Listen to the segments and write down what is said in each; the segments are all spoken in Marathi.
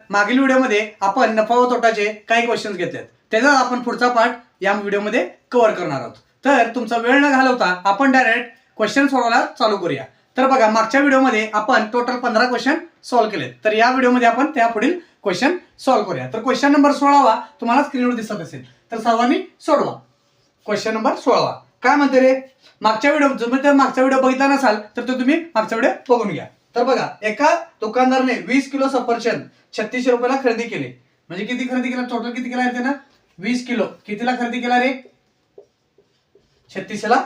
मागील व्हिडिओमध्ये आपण नफा व तोटाचे काही क्वेश्चन्स घेतलेत, त्याचा आपण पुढचा पार्ट या व्हिडिओमध्ये कव्हर करणार आहोत. तर तुमचा वेळ न घालवता आपण डायरेक्ट क्वेश्चन सोडवायला चालू करूया. तर बघा, मागच्या व्हिडिओमध्ये आपण टोटल 15 क्वेश्चन सॉल्व्ह केलेत. तर या व्हिडिओमध्ये आपण त्या पुढील क्वेश्चन सॉल्व्ह करूया. तर क्वेश्चन नंबर 16 तुम्हाला स्क्रीनवर दिसत असेल, तर सर्वांनी सोडवा. क्वेश्चन नंबर 16 काय म्हणते रे? मागच्या व्हिडिओ बघितला नसाल तर तो तुम्ही मागचा व्हिडिओ बघून घ्या. तर बघा, एका दुकानदाराने 20 किलो सफरचंद 3600 रुपयाला खरेदी केले. म्हणजे किती खरेदी केला? टोटल किती केला त्यानं? 20 किलो. कितीला खरेदी केला रे? 3600 ला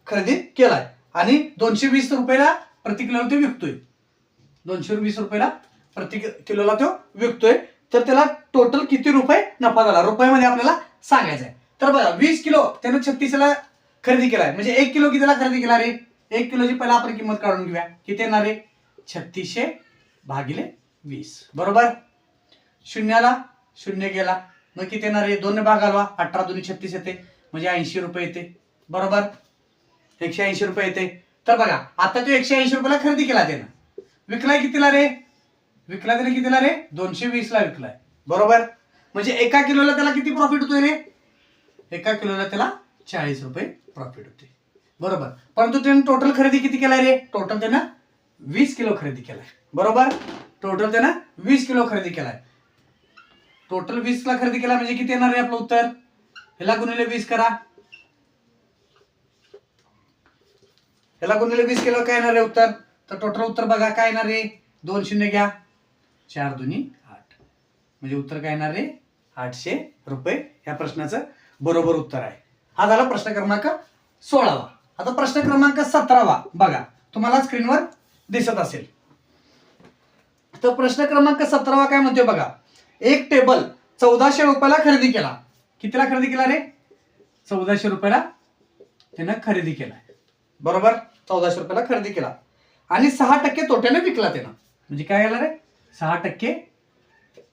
खरेदी केलाय आणि 220 रुपयाला प्रति किलोला तो विकतोय. 220 रुपयाला प्रति किलोला तो विकतोय. तर त्याला टोटल किती रुपये नफा झाला? रुपयामध्ये आपल्याला सांगायचं आहे. तर बघा, 20 किलो त्यानं 3600 ला खरेदी केलाय. म्हणजे 1 किलो कितीला खरेदी केला रे? 1 किलोची पहिला आपण किंमत काढून घेऊया. किती येणार रे? 3600 भागिले 20. बरोबर. शून्याला शून्य गेला, मग किती येणार रे? 2 ने भाग घालवा, 18 दूनी 36 येते, म्हणजे 80 रुपये येते. बरोबर. 180 रुपये येते. तर बघा, आता तो 180 रुपयाला खरेदी केला त्यानं. विकलाय कितीला रे? विकला त्याने कितीला रे? 220 ला विकलाय. बरोबर. म्हणजे एका किलोला त्याला किती प्रॉफिट होतोय रे? एका किलोला त्याला 40 रुपये प्रॉफिट होते. बरोबर. परंतु त्याने टोटल खरेदी किती केलाय रे? टोटल त्यानं 20 किलो खरेदी केलाय. बरोबर. टोटल त्यानं 20 किलो खरेदी केलाय. टोटल 20 ला खरेदी केला म्हणजे किती येणार रे आपलं उत्तर? ह्याला गुणिले 20 करा. ह्याला गुणिले 20 केलं काय येणार रे उत्तर? तर टोटल उत्तर बघा काय येणार रे? 2 शून्य घ्या, 4 दूनी 8, म्हणजे उत्तर काय येणार रे? 800 रुपये. या प्रश्नाचं बरोबर उत्तर आहे. हा झाला प्रश्न क्रमांक 16. आता प्रश्न क्रमांक 17 बघा, तुम्हाला स्क्रीनवर दिसत असेल. तर प्रश्न क्रमांक 17 काय म्हणतोय बघा, एक टेबल 1400 रुपयाला खरेदी केला. कितीला खरेदी केला रे? 1400 रुपयाला त्यानं खरेदी केलाय. बरोबर. 1400 रुपयाला खरेदी केला आणि 6% तोट्याने विकला त्यानं. म्हणजे काय झालं रे? 6%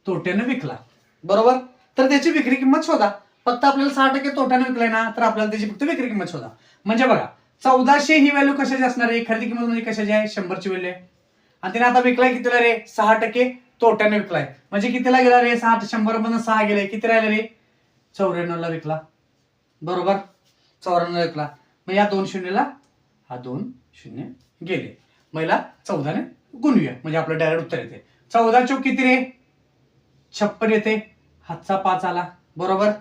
तोट्याने विकला. बरोबर. तर त्याची विक्री किंमत शोधा. फक्त आपल्याला 6% तोट्याने विकलाय ना, तर आपल्याला त्याची फक्त विक्री किंमत शोधा. म्हणजे बघा, 1400 ही व्हॅल्यू कशाची असणार आहे? खरेदी किंमत म्हणजे कशाची आहे? 100 ची व्हॅल्यू आहे. आणि त्याने आता विकलाय कितीला रे? 6% तोट्याने विकलाय. म्हणजे कितीला गेला रे? 100 मधून 6 गेले, किती राहिले रे? 94 ला विकला. बरोबर. 94 ला विकला. मग या 2 शून्यला हा 2 शून्य गेले. महिला 14 ने गुणूया, म्हणजे आपलं डायरेक्ट उत्तर येते. 14 चौक किती रे? 56 येते. हातचा 5 आला. बरोबर.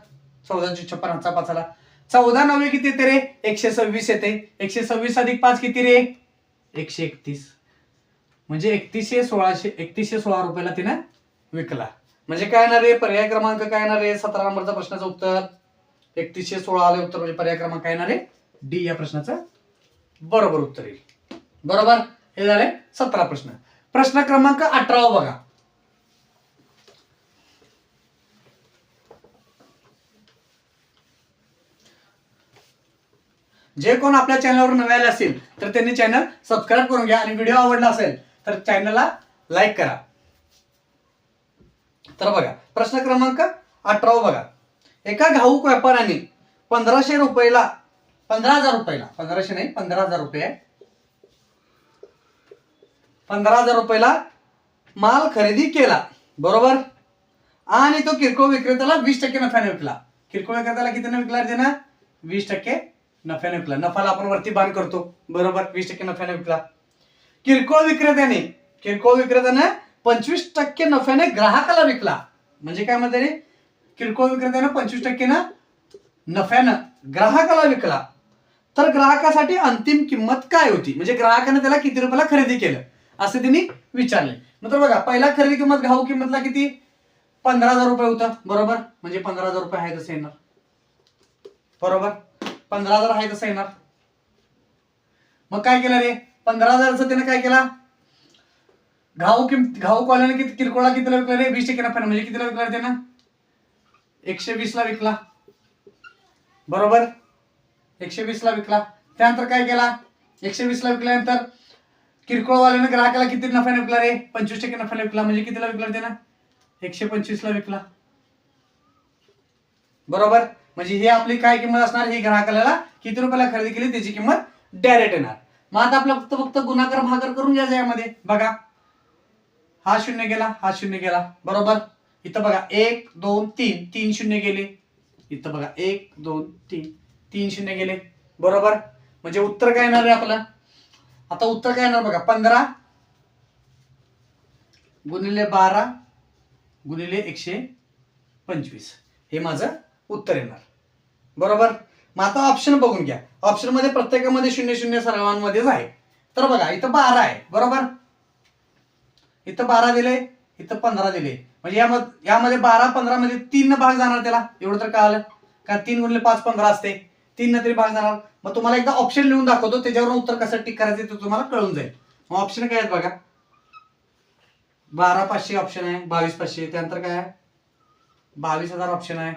14 चौक 56, हातचा 5 आला. 14 9 किती येते रे? 126 येते. 126 अधिक 5 किती रे? 131. म्हणजे 3116 रुपयाला तिने विकला. म्हणजे काय येणार रे? पर्याय क्रमांक काय येणार रे? 17 नंबरचा प्रश्नाचं उत्तर 3116 आले उत्तर. म्हणजे पर्याय क्रमांक काय येणार रे? डी या प्रश्नाचं बरोबर उत्तर येईल. बरोबर. हे झाले 17 प्रश्न. प्रश्न क्रमांक 18 बघा. जे कोण आपल्या चॅनलवर नवे आले असतील तर त्यांनी चॅनल सबस्क्राईब करून घ्या आणि व्हिडिओ आवडला असेल तर चॅनलला लाईक करा. तर बघा, प्रश्न क्रमांक 18 बघा. एका घाऊक व्यापाऱ्याने 1500 रुपयाला 15000 रुपयाला 1500 नाही 15000 रुपये 15000 रुपयाला माल खरेदी केला. बरोबर. आणि तो किरकोळ विक्रेत्याला 20% नफ्याने विकला. किरकोळ विक्रेत्याला कितीने विकला त्यानं? 20% नफ्याने विकला. नफाला आपण वरती बाण करतो. बरोबर. 20% नफ्याने विकला. किरकोळ विक्रेत्याने 25% नफ्याने ग्राहकाला विकला. म्हणजे काय म्हणते रे? किरकोळ विक्रेत्याने 25% नफ्यानं ग्राहकाला विकला. तर ग्राहकासाठी अंतिम किंमत काय होती? म्हणजे ग्राहकाने त्याला किती रुपयाला खरेदी केलं असं त्यांनी विचारले. नंतर बघा, पहिला खरेदी किंमत घाऊक किंमतला किती? 15000 रुपये होतं. बरोबर. म्हणजे 15000 रुपये आहे तसं येणार. बरोबर. 15000 आहे तसं येणार. मग काय केलं रे? 15000चं त्याने काय केला? घाऊकवाल्याने किती किरकोळला कितीला विकला रे? 20% नफ्याने. म्हणजे कितीला विकला त्यानं? 120 ला विकला. बरोबर. 120 ला विकला. त्यानंतर काय केला? 120 ला विकल्यानंतर किरकोळवाल्याने ग्राहकाला किती नफ्याने विकला रे? 25% नफ्याने विकला. म्हणजे कितीला विकला त्यानं? 125 ला विकला. बरोबर. म्हणजे ही आपली काय किंमत असणार? ही ग्राहकाला किती रुपयाला खरेदी केली त्याची किंमत डायरेक्ट येणार. मग आता आपल्याला फक्त गुणाकार भागाकार करून घ्यायचं यामध्ये. बघा, हा शून्य गेला, हा शून्य गेला, बरोबर. इथं बघा 1 2 3 3 शून्य गेले. इथं बघा 1 2 3 3 शून्य गेले, बरोबर. म्हणजे उत्तर काय येणार आहे आपलं? आता उत्तर काय येणार बघा, 15 गुणिले 12 गुणिले 125 हे माझं उत्तर येणार, बरोबर. मग आता ऑप्शन बघून घ्या. ऑप्शन मध्ये प्रत्येकामध्ये 0 0 सर्वांमध्येच आहे. तर बघा इथं 12 आहे, बरोबर. इथं 12 दिले, इथं 15 दिले. म्हणजे यामध्ये 12 15 मध्ये 3 भाग जाणार त्याला, एवढं तर कळालं का. 3 गुणिले 5 15 असते, 3 तरी भाग जाणार. मग तुम्हाला एकदा ऑप्शन लिहून दाखवतो, त्याच्यावर उत्तर कसं टिक करायचं ते तुम्हाला कळून जाईल. मग ऑप्शन काय आहेत बघा, 12,500 ऑप्शन आहे, 22,500. त्यानंतर काय आहे 22,000 ऑप्शन आहे,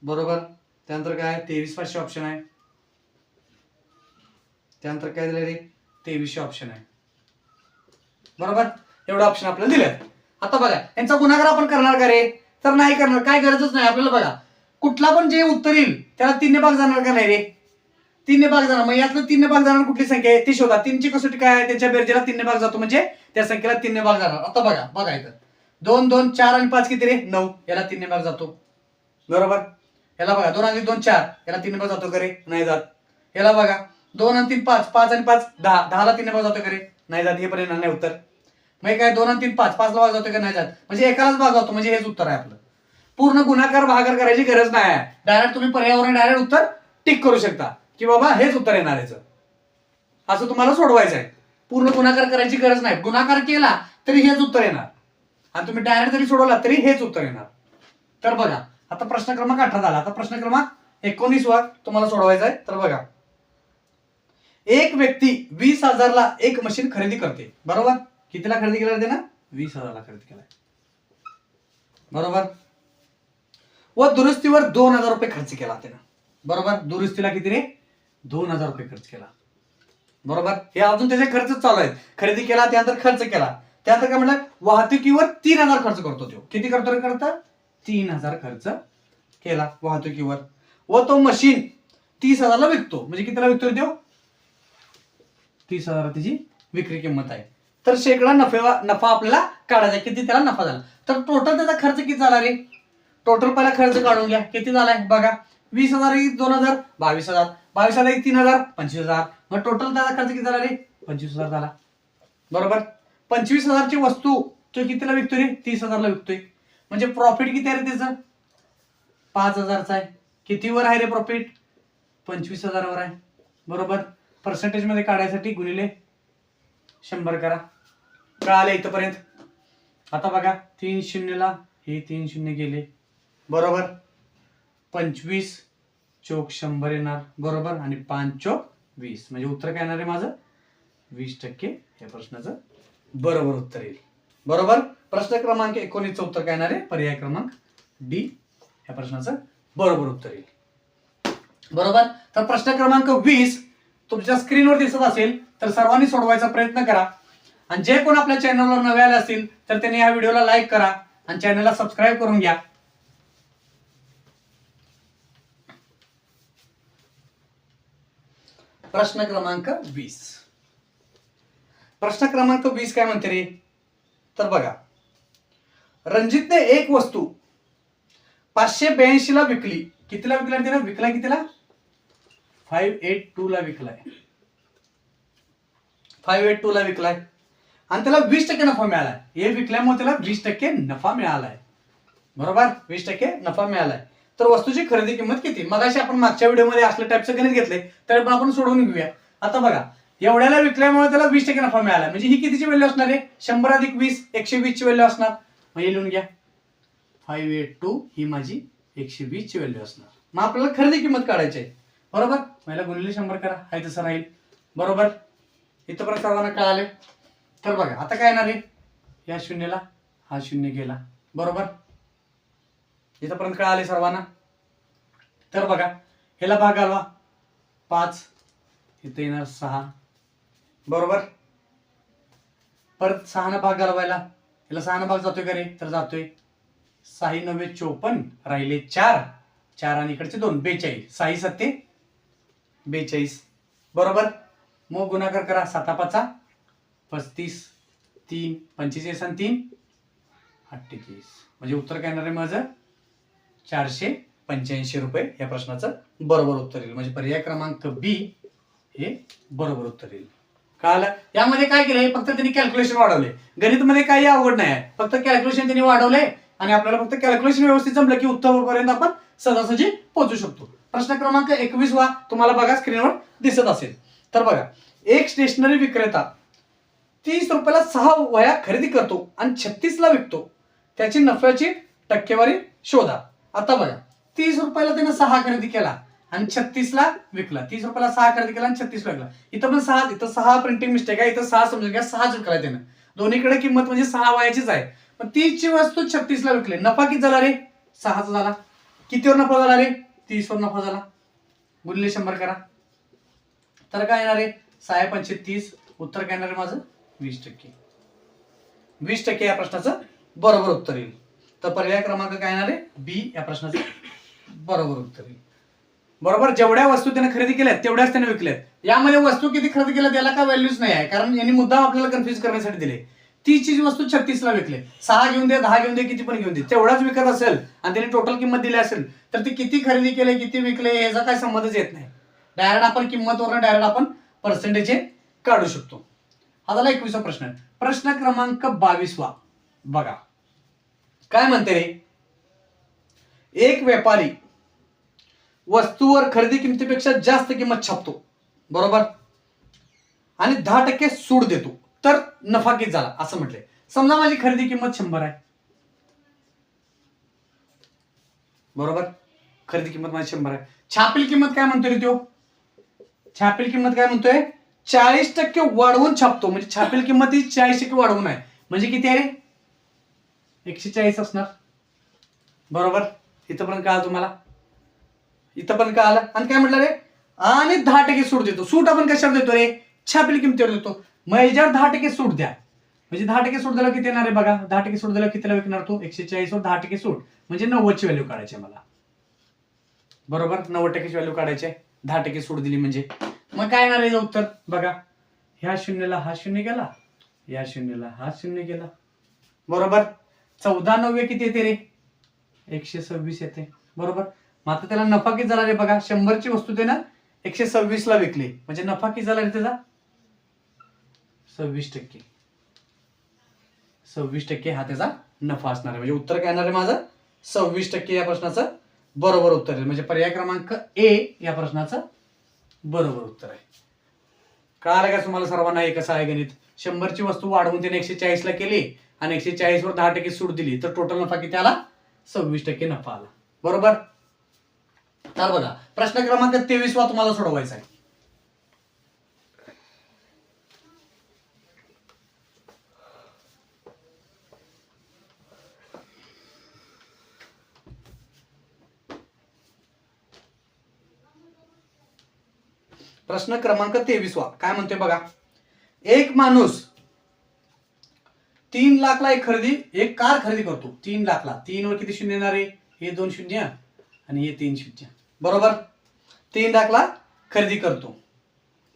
बरोबर. त्यानंतर काय आहे 23,500 ऑप्शन आहे. त्यानंतर काय दिलं रे 2300 ऑप्शन आहे, बरोबर. एवढं ऑप्शन आपल्याला दिले. आता बघा यांचा गुणाकार आपण करणार का रे, तर नाही करणार, काय गरजच नाही आपल्याला. बघा कुठला पण जे उत्तर येईल त्याला 3 ने भाग जाणार का नाही रे, 3 ने भाग जाणार. मग यातलं 3 ने भाग जाणार कुठली संख्या आहे ती शोधा. 3 ची कसोटी काय आहे, त्याच्या बेरजेला 3 ने भाग जातो, म्हणजे त्या संख्येला 3 ने भाग जाणार. आता बघा इथं 2 2 4 आणि 5 किती रे 9, याला 3 ने भाग जातो, बरोबर. याला बघा 2 आणि 2 4, याला 3 ने भाग जातो का रे, नाही जात. याला बघा 2 आणि 3 5, 5 आणि 5 10, 10 ला 3 ने भाग जातो का रे, नाही जात. हे पण येणार नाही उत्तर. मग काय 2 आणि 3 5, 5 ला भाग जातो का, नाही जात. म्हणजे एकालाच भाग जातो, म्हणजे हेच उत्तर आहे आपलं. पूर्ण गुणाकार भागाकार करायची गरज नाही आहे. डायरेक्ट तुम्ही पर्यावरण डायरेक्ट उत्तर टिक करू शकता की बाबा हेच उत्तर येणार आहे, असं तुम्हाला सोडवायचं आहे. पूर्ण गुणाकार करायची गरज नाही. गुणाकार केला तरी हेच उत्तर येणार, आणि तुम्ही डायरेक्ट जरी सोडवला तरी हेच उत्तर येणार. तर बघा आता प्रश्न क्रमांक 18 झाला. आता प्रश्न क्रमांक 19 तुम्हाला सोडवायचा आहे. तर बघा एक व्यक्ती 20,000 ला एक मशीन खरेदी करते, बरोबर. कितीला खरेदी केला ते ना, 20,000 ला खरेदी केला, बरोबर. व दुरुस्तीवर 2,000 रुपये खर्च केला त्यानं, बरोबर. दुरुस्तीला किती रे 2,000 रुपये खर्च केला, बरोबर. हे अजून त्याचे खर्च चालू आहेत. खरेदी केला, त्यानंतर खर्च केला, त्यानंतर काय म्हटलं वाहतुकीवर 3,000 खर्च करतो तो. किती करतो रे खर्च, 3,000 खर्च केला वाहतुकीवर. व तो मशीन 30,000 ला विकतो. म्हणजे कितीला विकतो तो, 30,000 त्याची विक्री किंमत आहे. तर शेकडा नफा आपल्याला काढायचा. किती त्याला नफा झाला, तर टोटल त्याचा खर्च किती झाला रे. टोटल पहिला खर्च काढून घ्या, किती झालाय बघा. 20,000 2,000 22,000, 22,000 3,000 25,000. मग टोटल त्याचा खर्च किती झाला रे, 25,000 झाला, बरोबर. 25,000 ची वस्तू तो कितीला विकतोय रे, 30,000 ला विकतोय. म्हणजे प्रॉफिट किती आहे रे त्याचं, 5,000 आहे. कितीवर आहे रे प्रॉफिट, 25,000 वर आहे, बरोबर. पर्सेंटेज मध्ये काढायसाठी गुणिले 100 करा. कळाले इथपर्यंत. आता बघा 3 शून्यला हे 3 शून्य गेले, बरोबर. 25 चोक 100 येणार, बरोबर. आणि 5 चोक 20, म्हणजे उत्तर काय येणार आहे माझं 20%. या प्रश्नाचं बरोबर उत्तर येईल, बरोबर. प्रश्न क्रमांक 19 उत्तर काय येणार आहे, पर्याय क्रमांक डी या प्रश्नाचं बरोबर उत्तर येईल, बरोबर. तर प्रश्न क्रमांक 20 तुमच्या स्क्रीनवर दिसत असेल तर सर्वांनी सोडवायचा प्रयत्न करा. आणि जे कोण आपल्या चॅनलवर नवे आले असतील तर त्यांनी या व्हिडिओला लाईक करा आणि चॅनलला सबस्क्राईब करून घ्या. प्रश्न क्रमांक 20. प्रश्न क्रमांक 20 काय म्हणते रे, तर बघा रणजितने एक वस्तू 582 ला विकली. कितीला विकला त्याला, विकला कितीला 582 ला विकलाय, 582 ला विकलाय. आणि त्याला 20% नफा मिळालाय. हे विकल्यामुळे त्याला 20% नफा मिळालाय, बरोबर. 20% नफा मिळालाय. तर वस्तूची खरेदी किंमत किती. मगाशी आपण मागच्या व्हिडिओमध्ये असल्या टाईपचं गणित घेतलंय, तर आपण सोडवून घेऊया. आता बघा एवढ्याला विकल्यामुळे त्याला 20% नफा मिळाला. म्हणजे ही कितीची व्हॅल्यू असणार आहे, 100 अधिक 20 120 ची व्हॅल्यू असणार. मग हे लिहून घ्या 582 ही माझी 120 ची व्हॅल्यू असणार. मग आपल्याला खरेदी किंमत काढायची आहे, बरोबर. मला गुणिले 100 करा, हाय तसं राहील, बरोबर. इथपर्यंत सर्वांना कळाले. तर बघा आता काय येणार आहे, या शून्यला हा शून्य गेला, बरोबर. इथपर्यंत कळाले सर्वांना. तर बघा ह्याला भाग घालवा 5, इथे येणार 6, बरोबर. परत 6 भाग घालवायला, याला 6 भाग जातोय का रे, तर जातोय. 6 9 54 राहिले 4, 4 आणि इकडचे 2 42, 6 7 42, बरोबर. मग गुणाकार करा 7 5 35, 3 45 आणि 3 48, म्हणजे उत्तर काय येणार आहे माझं 485 रुपये या प्रश्नाचं बरोबर उत्तर येईल. म्हणजे पर्याय क्रमांक बी हे बरोबर उत्तर येईल. कळालं? यामध्ये काय केलंय, फक्त त्यांनी कॅल्क्युलेशन वाढवले. गणितमध्ये काही अवघड नाही आहे, फक्त कॅल्क्युलेशन त्यांनी वाढवले आणि आपल्याला फक्त कॅल्क्युलेशन व्यवस्थित जमलं की उत्तरापर्यंत आपण सहजासहजी पोहोचू शकतो. प्रश्न क्रमांक 21 तुम्हाला बघा स्क्रीनवर दिसत असेल. तर बघा, एक स्टेशनरी विक्रेता 30 रुपयाला 6 वह्या खरेदी करतो आणि 36 ला विकतो. त्याची नफ्याची टक्केवारी शोधा. आता बघा, 30 रुपयाला त्यानं 6 खरेदी केला आणि 36 ला विकला. 30 रुपयाला 6 खरेदी केला आणि 36 ला विकला. इथं पण 6, इथं 6 प्रिंटिंग मिस्टेक आहे, इथं 6 समजून घ्या, 6 विकला त्यानं. दोन्हीकडे किंमत म्हणजे 6 वयाचीच आहे. पण 30 ची वस्तू 36 ला विकली. नफा किती झाला रे? 6चा झाला. कितीवर नफा झाला रे? 30 वर नफा झाला. गुणिले 100 करा. तर काय येणार आहे? 6 5 30. उत्तर काय येणार आहे माझं? 20%. 20% या प्रश्नाचं बरोबर उत्तर येईल. तर पर्याय क्रमांक काय येणार आहे? बी या प्रश्नाचं बरोबर उत्तर येईल. बरोबर, जेवढ्या वस्तू त्याने खरेदी केल्यात तेवढ्याच त्याने विकल्यात. यामध्ये वस्तू किती खरेदी केल्या त्याला काय व्हॅल्यूच नाही आहे, कारण यांनी मुद्दाम आपल्याला कन्फ्युज करण्यासाठी दिले. 30 ची वस्तू 36 ला विकले. 6 घेऊन दे, 10 घेऊन दे, किती पण घेऊन दे, तेवढाच विकत असेल आणि त्याने टोटल किंमत दिली असेल तर ते किती खरेदी केले किती विकले याचा काय संबंधच येत नाही. डायरेक्ट आपण किंमतवरून डायरेक्ट आपण पर्सेंटेज काढू शकतो. हा झाला 21वा प्रश्न. प्रश्न क्रमांक 22 बघा काय म्हणते रे, एक व्यापारी वस्तूवर खरेदी किमतीपेक्षा जास्त किंमत छापतो, बरोबर, आणि 10% सूट देतो, तर नफा किती झाला असं म्हटलंय. समजा माझी खरेदी किंमत 100 आहे, बरोबर, खरेदी किंमत माझी 100 आहे. छापील किंमत काय म्हणतोय रे तो? छापील किंमत काय म्हणतोय? 40% वाढवून छापतो. म्हणजे छापील किंमत ही 40% वाढवून आहे. म्हणजे किती आहे रे? 140 असणार, बरोबर. इथं पण कळलं तुम्हाला? इथं पण कळलं. आणि काय म्हटलं रे? आणि 10% सूट देतो. सूट आपण कशावर देतो रे? छापील किमतीवर देतो. मग याच्यावर 10% सूट द्या. म्हणजे 10% सूट दिलं किती येणार आहे बघा. 10% सूट दिलं कितीला विकणार तो? 140 वर 10% सूट म्हणजे 90 ची व्हॅल्यू काढायची मला, बरोबर. 90% ची व्हॅल्यू काढायची, 10% सूट दिली म्हणजे मग काय येणार आहे उत्तर बघा. ह्या शून्याला हा शून्य गेला, या शून्याला हा शून्य गेला, बरोबर. 14 किती येते रे? 126 येते, बरोबर. मग आता त्याला नफा किती झाला रे बघा. 100 ची वस्तू त्यानं 126 ला विकली, म्हणजे नफा किती झाला रे त्याचा? 26%. 26% हा त्याचा नफा असणार आहे. म्हणजे उत्तर काय येणार आहे माझं? 26% या प्रश्नाचं बरोबर उत्तर आहे. म्हणजे पर्याय क्रमांक ए या प्रश्नाचं बरोबर उत्तर आहे. कळालं का तुम्हाला सर्वांना? हे कसं आहे गणित? 100 ची वस्तू वाढवून त्याने 140 ला केली आणि 140 वर 10% सूट दिली, तर टोटल नफा किती आला? 26% नफा आला, बरोबर. तर बघा, प्रश्न क्रमांक 23 तुम्हाला सोडवायचा आहे. प्रश्न क्रमांक 23 काय म्हणतोय बघा. एक माणूस 3 लाखला एक कार खरेदी करतो. 3 लाखला 3 वर किती शून्य येणार आहे? हे 2 शून्य आणि हे 3 शून्य, बरोबर. 3 लाखला खरेदी करतो,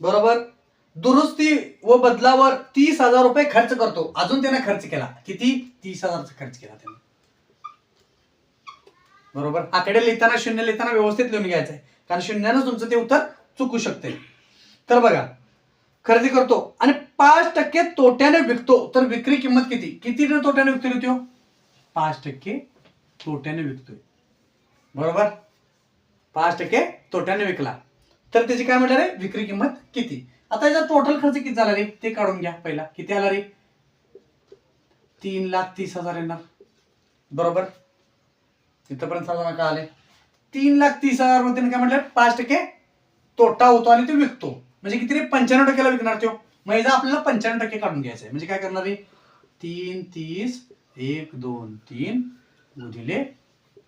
बरोबर. दुरुस्ती व बदलावर 30,000 रुपये खर्च करतो. अजून त्याने खर्च केला किती? 30,000 खर्च केला त्याने, बरोबर. आकडे लिहिताना शून्य लिहिताना व्यवस्थित लिहून घ्यायचंय, कारण शून्यानं तुमचं ते उत्तर चुकू शकते. तर बघा, खरेदी करतो आणि 5% तोट्याने विकतो, तर विक्री किंमत किती? किती तोट्याने विकतोय तो? 5% तोट्याने विकतोय, बरोबर. 5% तोट्याने विकला तर त्याची काय म्हटलं रे? विक्री किंमत किती? आता याचा टोटल खर्च किती झाला रे ते काढून घ्या पहिला. किती आला रे? 3,30,000 येणार, बरोबर. इथपर्यंत सांगा काय आले? 3,30,000 मध्ये काय म्हटलं? 5% तोटा होतो आणि तो विकतो, म्हणजे किती रे? 95% ला विकणार तो. मग याचा आपल्याला 95% काढून घ्यायचा आहे. म्हणजे काय करणार रे? 3 30 1 2 3 गुणिले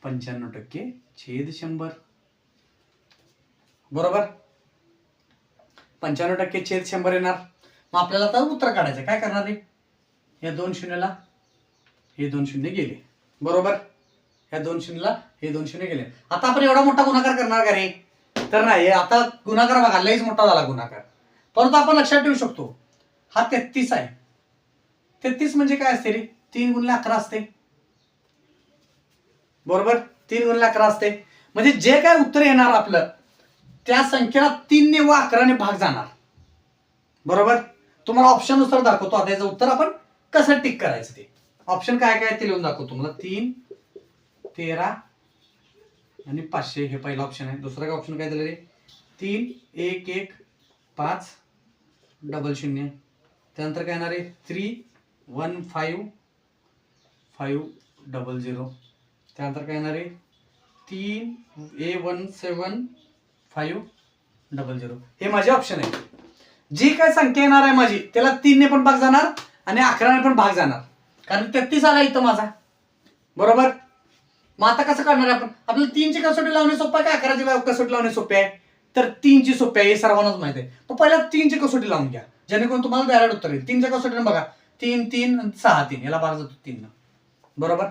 95% छेद 100, बरोबर. 95% छेद 100 येणार. मग आपल्याला आता उत्तर काढायचं. काय करणार रे? या 2 शून्याला हे 2 शून्य गेले, बरोबर. या 2 शून्याला हे 2 शून्य गेले. आता आपण एवढा मोठा गुणाकार करणार का रे? तर नाही. आता गुणाकार बघा लईच मोठा झाला गुणाकार, परंतु आपण लक्षात ठेवू शकतो हा 33 आहे, 33 म्हणजे काय असते रे? 3 गुणिले 11 असते, बरोबर? 3 गुणिले 11 असते. म्हणजे जे काय उत्तर येणार आपलं त्या संख्येला 3 ने व 11 ने भाग जाणार, बरोबर? तुम्हाला ऑप्शन नुसार दाखवतो आता याचं उत्तर आपण कसं टिक करायचं ते. ऑप्शन काय काय ते लिहून दाखवतो तुम्हाला. 3, 13 आणि 500 हे पहिला ऑप्शन आहे. दुसरा काय ऑप्शन काय दिलं रे? 3, 1, 1, 5, 00. त्यानंतर काय येणार आहे? 3, 1, 5, 5, 00. त्यानंतर काय येणार आहे? 3, A1, 7, 5, 00. हे माझे ऑप्शन आहे. जी काय संख्या येणार आहे माझी त्याला 3 ने पण भाग जाणार आणि 11 ने पण भाग जाणार, कारण 33 आला इथं माझा, बरोबर? मग आता कसं करणार आहे आपण? आपल्याला 3 ची कसोटी लावणे सोपं आहे का 11 ची कसोटी लावणे सोपे आहे? तर 3 ची सोपी आहे, हे सर्वांनाच माहिती आहे. तो पहिला 3 ची कसोटी लावून घ्या, जेणेकरून तुम्हाला डायरेक्ट उत्तर येईल. 3 च्या कसोटीने बघा, 3, 3 आणि 6, 3 याला भाग जातो 3 न, बरोबर?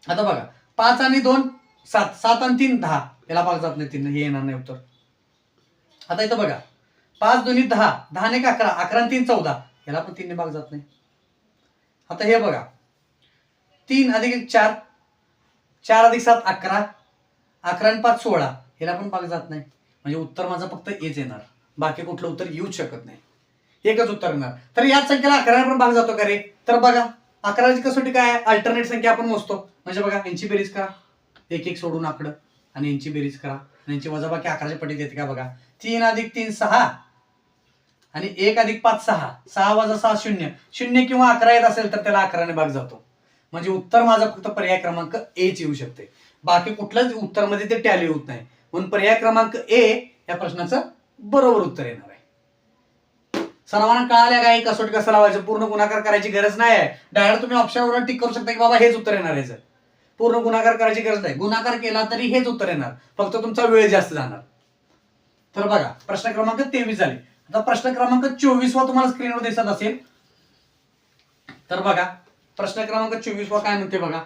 आता बघा 5 आणि 2 7, 7 आणि 3 10 याला भाग जात नाही 3 न, हे येणार नाही उत्तर. आता इथं बघा 5 2 10, 10 ने 11, 11 आणि 3 14 याला पण 3 ने भाग जात नाही. आता हे बघा 3 अधिक 1 4, 4 अधिक 7 11, 11 आणि 5 16 याला पण भाग जात नाही. म्हणजे उत्तर माझं फक्त एच येणार, बाकी कुठलं उत्तर येऊच शकत नाही, एकच उत्तर येणार. तर याच संख्येला 11 पण भाग जातो का रे? तर बघा 11ची कसोटी काय आहे? अल्टरनेट संख्या आपण मोजतो. म्हणजे बघा यांची बेरीज करा, एक एक सोडून आकडं, आणि यांची बेरीज करा आणि यांची वजाबाकी 11च्या पटीत येते का बघा. 3 अधिक 3 6 आणि 1 अधिक 5 6, 6 वजा 6 0, 0 किंवा 11 येत असेल तर त्याला 11 ने भाग जातो. म्हणजे उत्तर माझं फक्त पर्याय क्रमांक एच येऊ शकते, बाकी कुठल्याच उत्तर मध्ये ते टॅली होत नाही. म्हणून पर्याय क्रमांक ए या प्रश्नाचं बरोबर उत्तर येणार आहे. सर्वांना कळाल्या काय कसोटी कसं लावायचं? पूर्ण गुणाकार करायची गरज नाही आहे, डायरेक्ट तुम्ही ऑप्शनवर टिक करू शकता की बाबा हेच उत्तर येणार आहे. पूर्ण गुणाकार करायची गरज नाही, गुणाकार केला तरी हेच उत्तर येणार, फक्त तुमचा वेळ जास्त जाणार. तर बघा प्रश्न क्रमांक 23 झाले. आता प्रश्न क्रमांक 24 तुम्हाला स्क्रीनवर दिसत असेल. तर बघा प्रश्न क्रमांक 24 काय म्हणते बघा.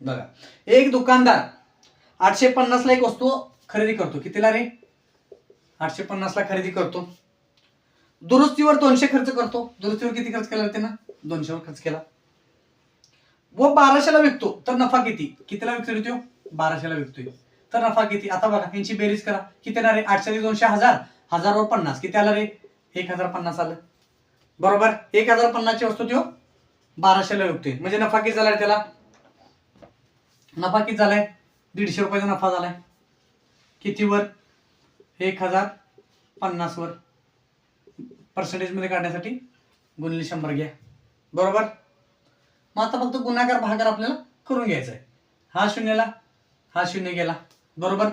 बघा एक दुकानदार 850 ला एक वस्तू खरेदी करतो. कितीला रे? 850 ला खरेदी करतो. दुरुस्तीवर 200 खर्च करतो. दुरुस्तीवर किती खर्च केला त्यानं? 200 वर खर्च केला. व 1200 ला विकतो. तर नफा किती? कितीला विकतोय तो? 1200 ला विकतोय. तर नफा किती? आता बघा यांची बेरीज करा. किती येणार रे? 800 अधिक 200 1000, 1000 वर 50 किती आलं रे? 1050 आलं, बरोबर? 1050 ची वस्तू तो 1200 ला विकतोय. म्हणजे नफा किती झालाय त्याला? नफा किती झालाय? 150 रुपयाचा नफा झालाय. कितीवर? 1050 वर. पर्सेंटेज मध्ये काढण्यासाठी गुणिले 100 घ्या, बरोबर? मग आता फक्त गुणाकार भागाकार आपल्याला करून घ्यायचा आहे. हा शून्यला हा शून्य गेला, बरोबर?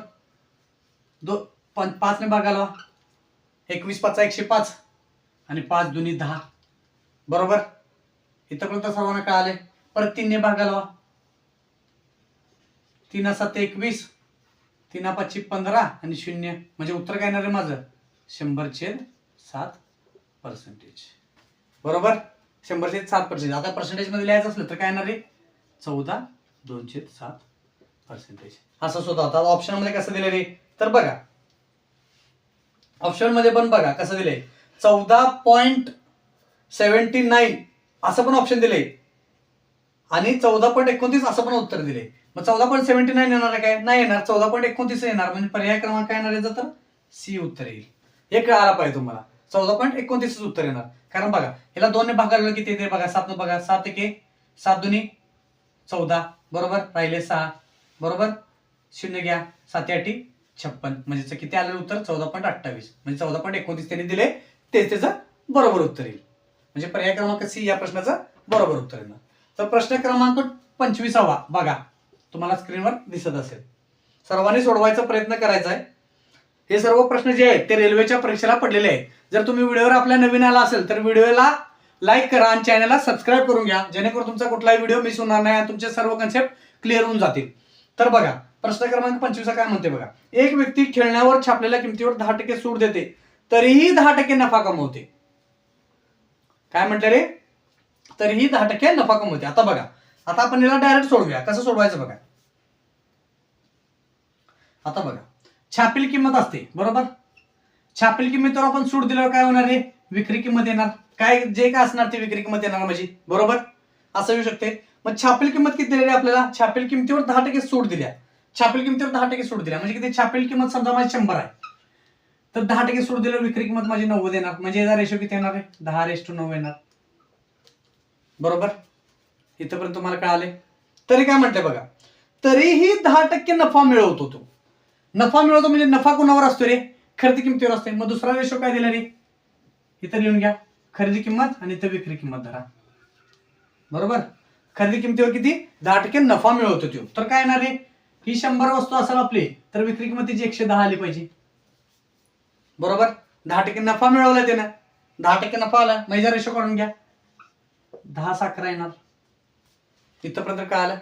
5 ने भाग घालवा. 21 5 105 आणि 5 दुनी 10, बरोबर? इथपर्यंत सर्वांना कळाले. परत 3 ने भाग घालवा. 3 7 21, 3 5 15 आणि 0. म्हणजे उत्तर काय येणार आहे माझं? 100/7%, बरोबर? 100/7%. आता पर्सेंटेज मध्ये लिहायचं असलं तर काय येणार आहे? 14.2/7%. असं सुद्धा होता. ऑप्शन मध्ये कसं दिलं रे? तर बघा ऑप्शन मध्ये पण बघा कसं दिलंय. 14.79 असं पण ऑप्शन दिले आणि 14.29 असं पण उत्तर दिले. मग 14.79 येणार आहे काय? नाही येणार. 14.29 येणार. म्हणजे पर्याय क्रमांक काय येणार याचं? तर सी उत्तर येईल. हे कळायला पाहिजे तुम्हाला. 14.29 उत्तर येणार. कारण बघा याला 2 ने भागाला किती येते बघा. 7 ने बघा. 7 1 7 2 14, बरोबर? राहिले 6, बरोबर? 0 घ्या. 7 8 56. म्हणजे किती आलं उत्तर? 14.28. म्हणजे 14.29 त्यांनी दिले तेच त्याचं बरोबर उत्तर येईल. म्हणजे पर्याय क्रमांक सी या प्रश्नाचं बरोबर उत्तर येणार. तर प्रश्न क्रमांक 25 बघा तुम्हाला स्क्रीनवर दिसत असेल. सर्वांनी सोडवायचा प्रयत्न करायचा आहे. हे सर्व प्रश्न जे आहेत ते रेल्वेच्या परीक्षेला पडलेले आहेत. जर तुम्ही व्हिडिओवर आपल्या नवीन आला असेल तर व्हिडिओला लाईक करा आणि चॅनलला सबस्क्राईब करून घ्या, जेणेकरून तुमचा कुठलाही व्हिडिओ मिस होणार नाही आणि तुमचे सर्व कन्सेप्ट क्लिअर होऊन जातील. तर बघा प्रश्न क्रमांक 25 काय म्हणते बघा. एक व्यक्ती खेळण्यावर छापलेल्या किमतीवर 10% सूट देते तरीही 10% नफा कमवते. काय म्हटलं रे? तरीही 10% नफा कमवते. आता बघा आता आपण याला डायरेक्ट सोडवूया. कसं सोडवायचं बघा. आता बघा छापील किंमत असते, बरोबर? छापील किंमतीवर आपण सूट दिल्यावर काय होणार आहे, विक्री किंमत येणार. काय जे काय असणार ते विक्री किंमत येणार म्हणजे, बरोबर असं येऊ शकते. मग छापील किंमत किती दिलेली आपल्याला, छापील किंमतीवर 10% सूट दिल्या. छापील किंमतीवर 10% सूट दिल्या म्हणजे किती, छापील किंमत समजा माझी 100 आहे, तर 10% सूट दिल्यावर विक्री किंमत माझी 90 येणार. म्हणजे याचा रेशो किती येणार आहे, 10:9 येणार. बरोबर, इथपर्यंत तुम्हाला कळाले. तरी काय म्हटलंय बघा, तरीही 10% नफा मिळवतो तो. नफा मिळवतो म्हणजे नफा कोणावर असतो रे, खरेदी किमतीवर असते. मग दुसरा रेशो काय दिला रे, इथं लिहून घ्या, खरेदी किंमत आणि इथं विक्री किंमत धरा. बरोबर, खरेदी किमतीवर किती, 10% नफा मिळवतो तो. तर काय येणार रे, ही 100 वस्तू असेल आपली, तर विक्री किंमत तिची 110 आली पाहिजे. बरोबर, 10% नफा मिळवला त्यानं, 10% नफा आला, माझा रेशो काढून घ्या, 10 येणार. इथपर्यंत काय आलं,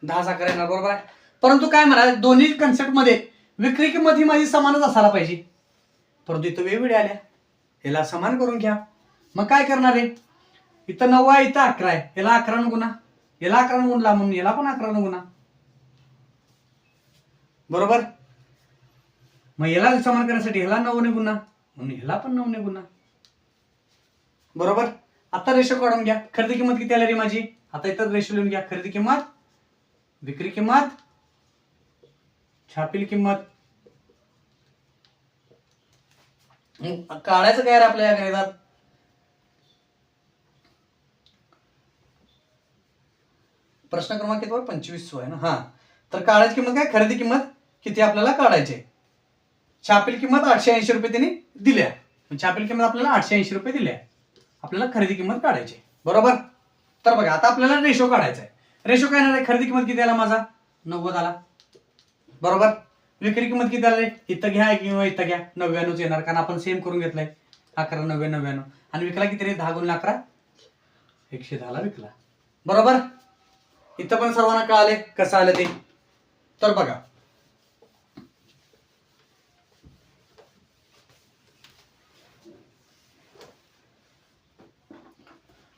10 येणार. बरोबर आहे. परंतु काय म्हणा, दोन्ही कन्सेप्ट मध्ये विक्री किंमत ही माझी समानच असायला पाहिजे, परंतु इथं वेगवेगळ्या आल्या. याला समान करून घ्या. मग काय करणार आहे, इथं 9 आहे, इथं 11 आहे, याला 11 न गुणा, याला 11 न गुणला म्हणून याला पण 11 न गुणा. बरोबर, मग याला समान करण्यासाठी ह्याला 9 ने गुणा म्हणून ह्याला पण 9 ने गुणा. बरोबर, आता रेशो काढून घ्या. खरेदी किंमत किती आली रे माझी, आता इथं रेशो लिहून घ्या, खरेदी किंमत, विक्री किंमत, छापील किंमत. काढायचं काय रे आपल्या या गणितात, प्रश्न क्रमांक किती 25 आहे ना. हा, तर काढायची किंमत काय, खरेदी किंमत किती आपल्याला काढायची, छापील किंमत 880 रुपये त्यांनी दिल्या. छापील किंमत आपल्याला 880 रुपये दिल्या, आपल्याला खरेदी किंमत काढायची. बरोबर, तर बघा आता आपल्याला रेशो काढायचा आहे. रेशो काय येणार आहे, खरेदी किंमत किती आला माझा, 90 आला. बरोबर, विक्री किंमत किती आली, इथं घ्या किंवा इथं घ्या, 99 येणार, कारण आपण सेम करून घेतलंय, 11 90 99. आणि विकला किती रे, 10 गुणिले 11 110 ला विकला. बरोबर, इथं पण सर्वांना कळाले कसं आलं ते. तर बघा,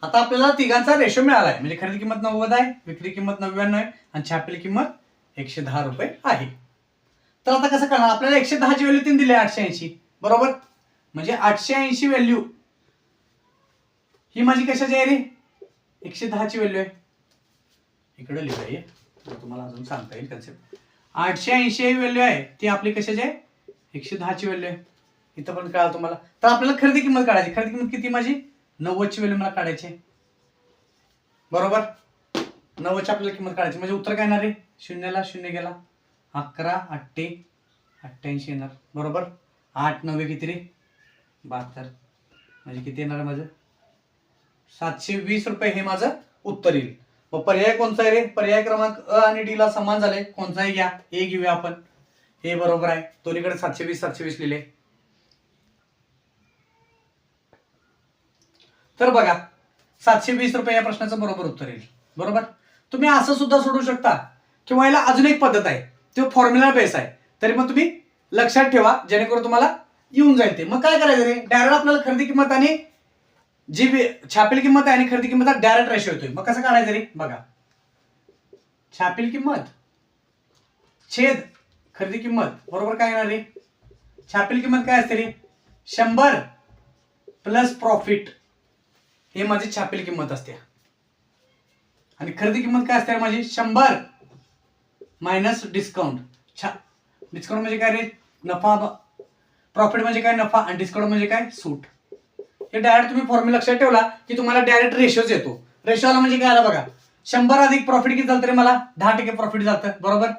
आता आपल्याला तिघांचा रेशो मिळालाय. म्हणजे खरेदी किंमत 90 आहे, विक्री किंमत 99 आहे आणि छापील किंमत 110 रुपये आहे. तर आता कसं करणार, आपल्याला 110 ची व्हॅल्यू 3 दिली आहे, 880. बरोबर, म्हणजे 880 व्हॅल्यू ही माझी कशाची आहे रे, 110 ची व्हॅल्यू आहे. इकडे लिहूया, तुम्हाला अजून सांगता येईल कन्सेप्ट. 880 ही व्हॅल्यू आहे, ती आपली कशाची आहे, 110 ची व्हॅल्यू आहे. इथं पण कळालं तुम्हाला. तर आपल्याला खरेदी किंमत काढायची. खरेदी किंमत किती माझी, 90 ची व्हॅल्यू मला काढायची आहे. बरोबर, 90 ची आपल्याला किंमत काढायची. म्हणजे उत्तर काय येणार आहे, 0 ला 0 गेला, 11 8 88 येणार. बरोबर, 8 9 किती रे, 72. म्हणजे किती येणार माझं, 720 रुपये हे माझं उत्तर येईल. मग पर्याय कोणता आहे रे, पर्याय क्रमांक अ आणि डी ला समान झाले, कोणताही घ्या, ए घेऊया आपण. हे बरोबर आहे, दोन्हीकडे 720 720 लिहिले. तर बघा, 720 रुपये या प्रश्नाचं बरोबर उत्तर येईल. बरोबर, तुम्ही असं सुद्धा सोडू शकता, किंवा याला अजून एक पद्धत आहे, तो फॉर्म्युला बेस आहे. तरी पण तुम्ही लक्षात ठेवा, जेणेकरून तुम्हाला येऊन जाईल ते. मग काय करायचं रे, डायरेक्ट आपल्याला खरेदी किंमत आणि जी छापील किंमत आहे आणि खरेदी किंमत डायरेक्ट रेशो येतोय. मग कसं काढायचं रे, बघा, छापील किंमत छेद खरेदी किंमत बरोबर काय येणार रे, छापील किंमत काय असते रे, 100 प्लस प्रॉफिट, हे माझी छापील किंमत असते. आणि खरेदी किंमत काय असते माझी, 100 मायनस डिस्काउंट. डिस्काउंट म्हणजे काय रे, नफा. प्रॉफिट म्हणजे काय, नफा. आणि डिस्काउंट म्हणजे काय, सूट. हे डायरेक्ट तुम्ही फॉर्म्युला लक्षात ठेवला की तुम्हाला डायरेक्ट रेशोच येतो. रेशो आला म्हणजे काय आला बघा, 100 अधिक प्रॉफिट किती झालं रे मला, 10% प्रॉफिट झालं. बरोबर,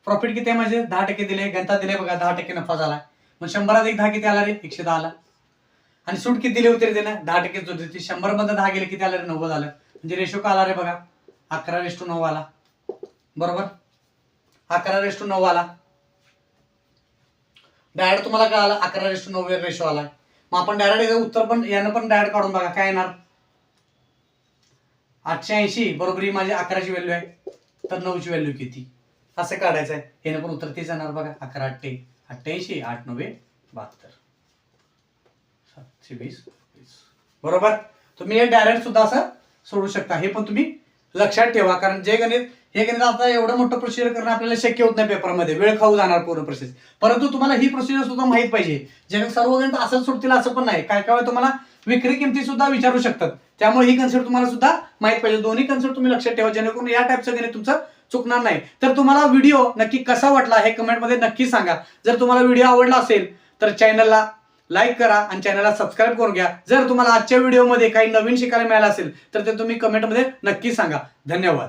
प्रॉफिट किती आहे माझे, 10% दिले, गणतात दिले बघा, 10% नफा झाला. मग 100 अधिक 10 किती आला रे, 110 आला. आणि सूट किती दिली होती रे त्यानं, 10% सूट होती. 100 मध्ये 10 गेले किती आलं रे, 90 आलं. म्हणजे रेशो का आला रे बघा, 11:9 आला. बरोबर, 11:9 आला. डायरेक्ट तुम्हाला काय आला, 11:9 रेशो आला. मग आपण डायरेक्ट उत्तर पण यानं पण डायरेक्ट काढून बघा काय येणार, 880 बरोबर ही माझी 11 ची व्हॅल्यू आहे, तर 9 ची व्हॅल्यू किती, असं काढायचं आहे. यानं पण उत्तर तेच येणार बघा, 11 8 88 8 9 72 720. बरोबर, तुम्ही हे डायरेक्ट सुद्धा असं सोडू शकता. हे पण तुम्ही लक्षात ठेवा, कारण जे गणित हे गणित आता एवढं मोठं प्रोसिजर करणं आपल्याला शक्य होत नाही पेपरमध्ये, वेळ खाऊ जाणार पूर्ण प्रोसेस. परंतु तुम्हाला ही प्रोसिजर सुद्धा माहित पाहिजे. जे सर्व गणित असंच सुटतील असं पण नाही, काय काय तुम्हाला विक्री किमती सुद्धा विचारू शकतात. त्यामुळे ही कन्सेप्ट तुम्हाला सुद्धा माहित पाहिजे. दोन्ही कन्सेप्ट तुम्ही लक्षात ठेवा, जेणेकरून या टाईपचं गणित तुमचं चुकणार नाही. तर तुम्हाला व्हिडिओ नक्की कसा वाटला हे कमेंटमध्ये नक्की सांगा. जर तुम्हाला व्हिडिओ आवडला असेल तर चॅनलला लाईक करा आणि चॅनलला सबस्क्राईब करून घ्या. जर तुम्हाला आजच्या व्हिडिओमध्ये काही नवीन शिकायला मिळालं असेल तर ते तुम्ही कमेंटमध्ये नक्की सांगा. धन्यवाद.